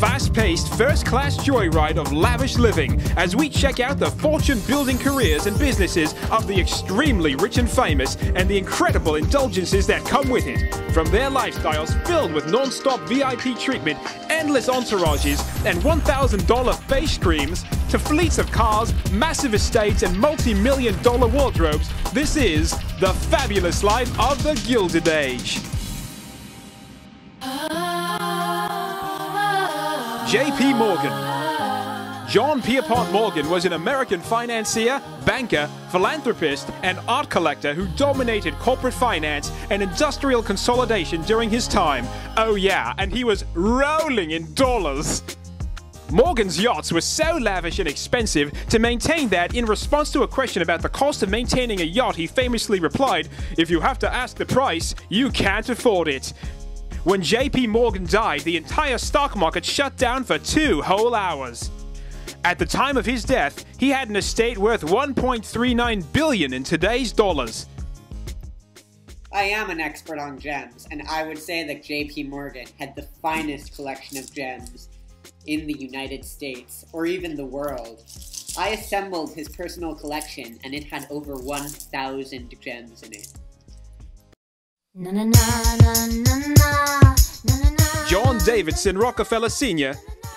fast-paced, first-class joyride of lavish living as we check out the fortune-building careers and businesses of the extremely rich and famous and the incredible indulgences that come with it. From their lifestyles filled with non-stop VIP treatment, endless entourages, and $1,000 face creams, to fleets of cars, massive estates, and multi-million-dollar wardrobes, this is the fabulous life of the Gilded Age. J.P. Morgan. John Pierpont Morgan was an American financier, banker, philanthropist, and art collector who dominated corporate finance and industrial consolidation during his time. Oh yeah, and he was rolling in dollars. Morgan's yachts were so lavish and expensive to maintain that, in response to a question about the cost of maintaining a yacht, he famously replied, "If you have to ask the price, you can't afford it." When J.P. Morgan died, the entire stock market shut down for 2 whole hours. At the time of his death, he had an estate worth $1.39 billion in today's dollars. I am an expert on gems, and I would say that J.P. Morgan had the finest collection of gems in the United States, or even the world. I assembled his personal collection, and it had over 1,000 gems in it. John Davidson Rockefeller Sr.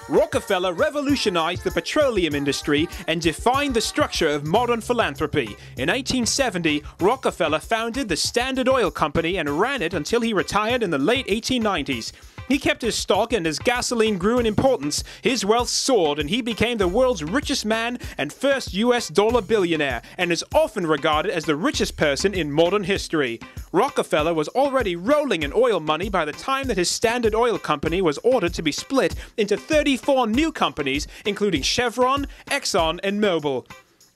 Rockefeller revolutionized the petroleum industry and defined the structure of modern philanthropy. In 1870, Rockefeller founded the Standard Oil Company and ran it until he retired in the late 1890s. He kept his stock, and as gasoline grew in importance, his wealth soared and he became the world's richest man and first US dollar billionaire, and is often regarded as the richest person in modern history. Rockefeller was already rolling in oil money by the time that his Standard Oil Company was ordered to be split into 34 new companies, including Chevron, Exxon, and Mobil.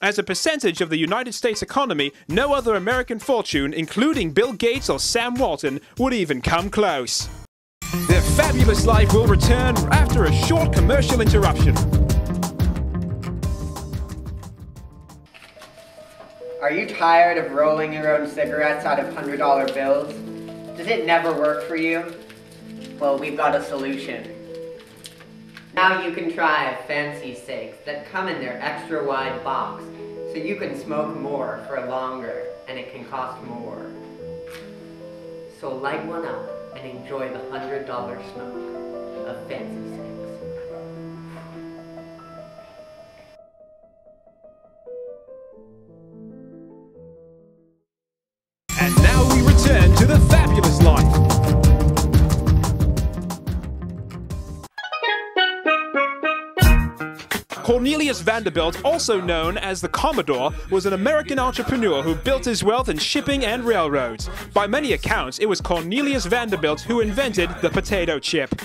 As a percentage of the United States economy, no other American fortune, including Bill Gates or Sam Walton, would even come close. Their fabulous life will return after a short commercial interruption. Are you tired of rolling your own cigarettes out of $100 bills? Does it never work for you? Well, we've got a solution. Now you can try fancy cigs that come in their extra wide box, so you can smoke more for longer, and it can cost more. So light one up and enjoy the $100 smoke of fancy cigs. And now we return to the fabulous life. Cornelius Vanderbilt, also known as the Commodore, was an American entrepreneur who built his wealth in shipping and railroads. By many accounts, it was Cornelius Vanderbilt who invented the potato chip.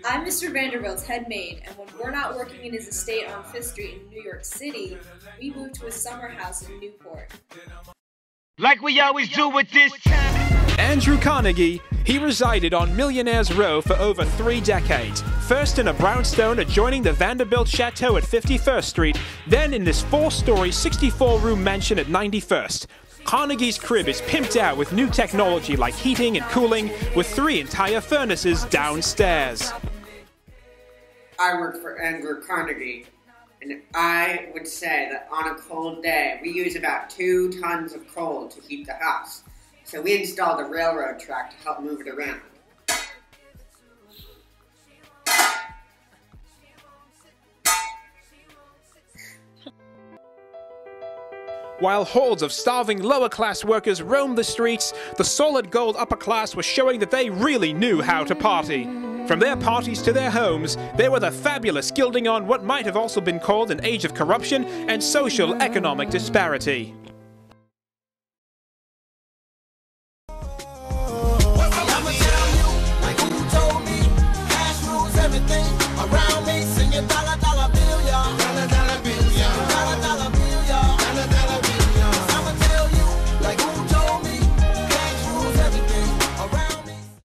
I'm Mr. Vanderbilt's head maid, and when we're not working in his estate on Fifth Street in New York City, we move to a summer house in Newport. Like we always do with this time. Andrew Carnegie. He resided on Millionaire's Row for over 3 decades, first in a brownstone adjoining the Vanderbilt Chateau at 51st Street, then in this 4-story, 64-room mansion at 91st. Carnegie's crib is pimped out with new technology like heating and cooling, with 3 entire furnaces downstairs. I work for Andrew Carnegie, and I would say that on a cold day, we use about 2 tons of coal to heat the house. So we installed a railroad track to help move it around. While hordes of starving lower-class workers roamed the streets, the solid gold upper class was showing that they really knew how to party. From their parties to their homes, they were the fabulous gilding on what might have also been called an age of corruption and social economic disparity. Everything